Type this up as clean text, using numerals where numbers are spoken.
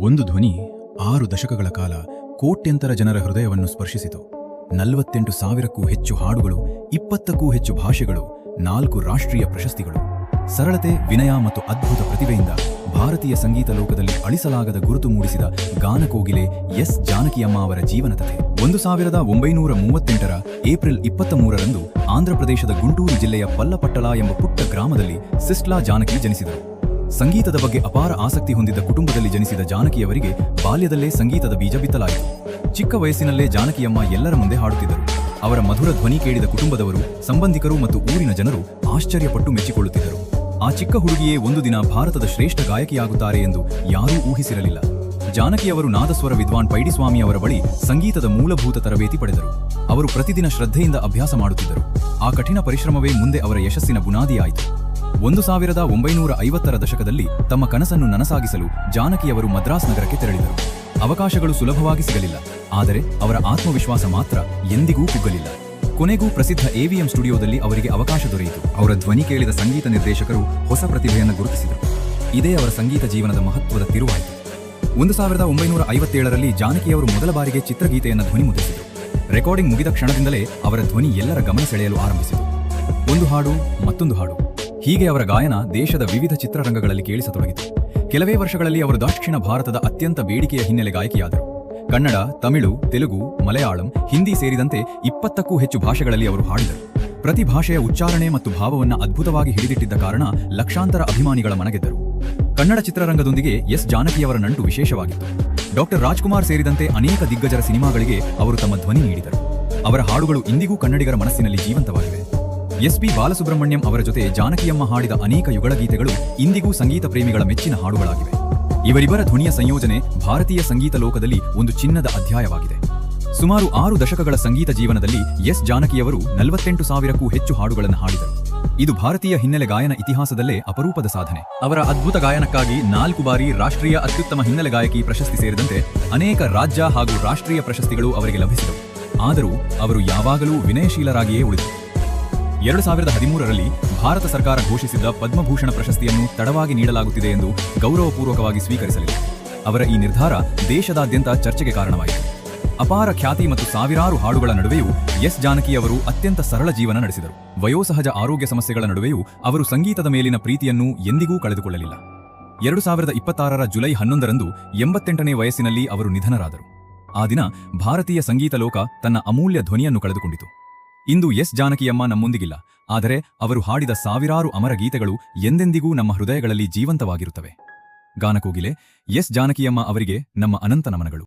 ಒಂದು ಧ್ವನಿ 6 ದಶಕಗಳ ಕಾಲ ಕೋಟ್ಯಂತರ ಜನರ ಹೃದಯವನ್ನು ಸ್ಪರ್ಶಿಸಿತು. 48,000ಕ್ಕೂ ಹೆಚ್ಚು ಹಾಡುಗಳು, 20ಕ್ಕೂ ಹೆಚ್ಚು ಭಾಷೆಗಳು, 4 ರಾಷ್ಟ್ರೀಯ ಪ್ರಶಸ್ತಿಗಳು. ಸರಳತೆ, ವಿನಯ ಮತ್ತು ಅದ್ಭುತ ಪ್ರತಿಭೆಯಿಂದ ಭಾರತೀಯ ಸಂಗೀತ ಲೋಕದಲ್ಲಿ ಅಳಿಸಲಾಗದ ಗುರುತು ಮೂಡಿಸಿದ ಗಾನಕೋಗಿಲೆ ಎಸ್ ಜಾನಕಿಯಮ್ಮ ಅವರ ಜೀವನಕಥೆ. 1938ರ ಏಪ್ರಿಲ್ 23ರಂದು ಆಂಧ್ರಪ್ರದೇಶದ ಗುಂಟೂರು ಜಿಲ್ಲೆಯ ಪಲ್ಲಪಟ್ಟಳ ಎಂಬ ಪುಟ್ಟ ಗ್ರಾಮದಲ್ಲಿ ಸಿಸ್ಟ್ಲಾ ಜಾನಕಿ ಜನಿಸಿದರು. ಸಂಗೀತದ ಬಗ್ಗೆ ಅಪಾರ ಆಸಕ್ತಿ ಹೊಂದಿದ್ದ ಕುಟುಂಬದಲ್ಲಿ ಜನಿಸಿದ ಜಾನಕಿಯವರಿಗೆ ಬಾಲ್ಯದಲ್ಲೇ ಸಂಗೀತದ ಬೀಜ ಬಿತ್ತಲಾಯಿತು. ಚಿಕ್ಕ ವಯಸ್ಸಿನಲ್ಲೇ ಜಾನಕಿಯಮ್ಮ ಎಲ್ಲರ ಮುಂದೆ ಹಾಡುತ್ತಿದ್ದರು. ಅವರ ಮಧುರ ಧ್ವನಿ ಕೇಳಿದ ಕುಟುಂಬದವರು, ಸಂಬಂಧಿಕರು ಮತ್ತು ಊರಿನ ಜನರು ಆಶ್ಚರ್ಯಪಟ್ಟು ಮೆಚ್ಚಿಕೊಳ್ಳುತ್ತಿದ್ದರು. ಆ ಚಿಕ್ಕ ಹುಡುಗಿಯೇ ಒಂದು ದಿನ ಭಾರತದ ಶ್ರೇಷ್ಠ ಗಾಯಕಿಯಾಗುತ್ತಾರೆ ಎಂದು ಯಾರೂ ಊಹಿಸಿರಲಿಲ್ಲ. ಜಾನಕಿಯವರು ನಾದಸ್ವರ ವಿದ್ವಾನ್ ಪೈಡಿಸ್ವಾಮಿ ಅವರ ಬಳಿ ಸಂಗೀತದ ಮೂಲಭೂತ ತರಬೇತಿ ಪಡೆದರು. ಅವರು ಪ್ರತಿದಿನ ಶ್ರದ್ಧೆಯಿಂದ ಅಭ್ಯಾಸ ಮಾಡುತ್ತಿದ್ದರು. ಆ ಕಠಿಣ ಪರಿಶ್ರಮವೇ ಮುಂದೆ ಅವರ ಯಶಸ್ಸಿನ ಬುನಾದಿಯಾಯಿತು. 1950ರ ದಶಕದಲ್ಲಿ ತಮ್ಮ ಕನಸನ್ನು ನನಸಾಗಿಸಲು ಜಾನಕಿಯವರು ಮದ್ರಾಸ್ ನಗರಕ್ಕೆ ತೆರಳಿದರು. ಅವಕಾಶಗಳು ಸುಲಭವಾಗಿ ಸಿಗಲಿಲ್ಲ, ಆದರೆ ಅವರ ಆತ್ಮವಿಶ್ವಾಸ ಮಾತ್ರ ಎಂದಿಗೂ ಕುಗ್ಗಲಿಲ್ಲ. ಕೊನೆಗೂ ಪ್ರಸಿದ್ಧ AVM ಸ್ಟುಡಿಯೋದಲ್ಲಿ ಅವರಿಗೆ ಅವಕಾಶ ದೊರೆಯಿತು. ಅವರ ಧ್ವನಿ ಕೇಳಿದ ಸಂಗೀತ ನಿರ್ದೇಶಕರು ಹೊಸ ಪ್ರತಿಭೆಯನ್ನು ಗುರುತಿಸಿದರು. ಇದೇ ಅವರ ಸಂಗೀತ ಜೀವನದ ಮಹತ್ವದ ತಿರುವಾಯಿತು. 1957ರಲ್ಲಿ ಜಾನಕಿಯವರು ಮೊದಲ ಬಾರಿಗೆ ಚಿತ್ರಗೀತೆಯನ್ನು ಧ್ವನಿಮುದ್ರಿಸಿದರು. ರೆಕಾರ್ಡಿಂಗ್ ಮುಗಿದ ಕ್ಷಣದಿಂದಲೇ ಅವರ ಧ್ವನಿ ಎಲ್ಲರ ಗಮನ ಸೆಳೆಯಲು ಆರಂಭಿಸಿತು. ಒಂದು ಹಾಡು, ಮತ್ತೊಂದು ಹಾಡು, ಹೀಗೆ ಅವರ ಗಾಯನ ದೇಶದ ವಿವಿಧ ಚಿತ್ರರಂಗಗಳಲ್ಲಿ ಕೇಳಿಸತೊಡಗಿತು. ಕೆಲವೇ ವರ್ಷಗಳಲ್ಲಿ ಅವರು ದಕ್ಷಿಣ ಭಾರತದ ಅತ್ಯಂತ ಬೇಡಿಕೆಯ ಹಿನ್ನೆಲೆ ಗಾಯಕಿಯಾದರು. ಕನ್ನಡ, ತಮಿಳು, ತೆಲುಗು, ಮಲಯಾಳಂ, ಹಿಂದಿ ಸೇರಿದಂತೆ 20ಕ್ಕೂ ಹೆಚ್ಚು ಭಾಷೆಗಳಲ್ಲಿ ಅವರು ಹಾಡಿದರು. ಪ್ರತಿ ಭಾಷೆಯ ಉಚ್ಚಾರಣೆ ಮತ್ತು ಭಾವವನ್ನು ಅದ್ಭುತವಾಗಿ ಹಿಡಿದಿಟ್ಟಿದ್ದ ಕಾರಣ ಲಕ್ಷಾಂತರ ಅಭಿಮಾನಿಗಳ ಮನಗೆದ್ದರು. ಕನ್ನಡ ಚಿತ್ರರಂಗದೊಂದಿಗೆ ಎಸ್ ಜಾನಕಿಯವರ ನಂಟು ವಿಶೇಷವಾಗಿತ್ತು. ಡಾಕ್ಟರ್ ರಾಜ್ಕುಮಾರ್ ಸೇರಿದಂತೆ ಅನೇಕ ದಿಗ್ಗಜರ ಸಿನಿಮಾಗಳಿಗೆ ಅವರು ತಮ್ಮ ಧ್ವನಿ ನೀಡಿದರು. ಅವರ ಹಾಡುಗಳು ಇಂದಿಗೂ ಕನ್ನಡಿಗರ ಮನಸ್ಸಿನಲ್ಲಿ ಜೀವಂತವಾಗಿವೆ. SP ಬಾಲಸುಬ್ರಹ್ಮಣ್ಯಂ ಅವರ ಜೊತೆ ಜಾನಕಿಯಮ್ಮ ಹಾಡಿದ ಅನೇಕ ಯುಗಳ ಗೀತೆಗಳು ಇಂದಿಗೂ ಸಂಗೀತ ಪ್ರೇಮಿಗಳ ಮೆಚ್ಚಿನ ಹಾಡುಗಳಾಗಿವೆ. ಇವರಿಬ್ಬರ ಧ್ವನಿಯ ಸಂಯೋಜನೆ ಭಾರತೀಯ ಸಂಗೀತ ಲೋಕದಲ್ಲಿ ಒಂದು ಚಿನ್ನದ ಅಧ್ಯಾಯವಾಗಿದೆ. ಸುಮಾರು 6 ದಶಕಗಳ ಸಂಗೀತ ಜೀವನದಲ್ಲಿ ಎಸ್ ಜಾನಕಿಯವರು 48,000ಕ್ಕೂ ಹೆಚ್ಚು ಹಾಡುಗಳನ್ನು ಹಾಡಿದರು. ಇದು ಭಾರತೀಯ ಹಿನ್ನೆಲೆ ಗಾಯನ ಇತಿಹಾಸದಲ್ಲೇ ಅಪರೂಪದ ಸಾಧನೆ. ಅವರ ಅದ್ಭುತ ಗಾಯನಕ್ಕಾಗಿ 4 ಬಾರಿ ರಾಷ್ಟ್ರೀಯ ಅತ್ಯುತ್ತಮ ಹಿನ್ನೆಲೆ ಗಾಯಕಿ ಪ್ರಶಸ್ತಿ ಸೇರಿದಂತೆ ಅನೇಕ ರಾಜ್ಯ ಹಾಗೂ ರಾಷ್ಟ್ರೀಯ ಪ್ರಶಸ್ತಿಗಳು ಅವರಿಗೆ ಲಭಿಸಿದವು. ಆದರೂ ಅವರು ಯಾವಾಗಲೂ ವಿನಯಶೀಲರಾಗಿಯೇ ಉಳಿದರು. 2013ರಲ್ಲಿ ಭಾರತ ಸರ್ಕಾರ ಘೋಷಿಸಿದ್ದ ಪದ್ಮಭೂಷಣ ಪ್ರಶಸ್ತಿಯನ್ನು ತಡವಾಗಿ ನೀಡಲಾಗುತ್ತಿದೆ ಎಂದು ಗೌರವಪೂರ್ವಕವಾಗಿ ಸ್ವೀಕರಿಸಲಿಲ್ಲ. ಅವರ ಈ ನಿರ್ಧಾರ ದೇಶದಾದ್ಯಂತ ಚರ್ಚೆಗೆ ಕಾರಣವಾಯಿತು. ಅಪಾರ ಖ್ಯಾತಿ ಮತ್ತು ಸಾವಿರಾರು ಹಾಡುಗಳ ನಡುವೆಯೂ ಎಸ್ ಜಾನಕಿ ಅವರು ಅತ್ಯಂತ ಸರಳ ಜೀವನ ನಡೆಸಿದರು. ವಯೋಸಹಜ ಆರೋಗ್ಯ ಸಮಸ್ಯೆಗಳ ನಡುವೆಯೂ ಅವರು ಸಂಗೀತದ ಮೇಲಿನ ಪ್ರೀತಿಯನ್ನು ಎಂದಿಗೂ ಕಳೆದುಕೊಳ್ಳಲಿಲ್ಲ. 2026ರ ಜುಲೈ 11ರಂದು 88ನೇ ವಯಸ್ಸಿನಲ್ಲಿ ಅವರು ನಿಧನರಾದರು. ಆ ದಿನ ಭಾರತೀಯ ಸಂಗೀತ ಲೋಕ ತನ್ನ ಅಮೂಲ್ಯ ಧ್ವನಿಯನ್ನು ಕಳೆದುಕೊಂಡಿತು. ಇಂದು ಎಸ್ ಜಾನಕಿಯಮ್ಮ ನಮ್ಮೊಂದಿಗಿಲ್ಲ, ಆದರೆ ಅವರು ಹಾಡಿದ ಸಾವಿರಾರು ಅಮರ ಗೀತೆಗಳು ಎಂದೆಂದಿಗೂ ನಮ್ಮ ಹೃದಯಗಳಲ್ಲಿ ಜೀವಂತವಾಗಿರುತ್ತವೆ. ಗಾನಕೋಗಿಲೆ ಎಸ್ ಜಾನಕಿಯಮ್ಮ ಅವರಿಗೆ ನಮ್ಮ ಅನಂತ ನಮನಗಳು.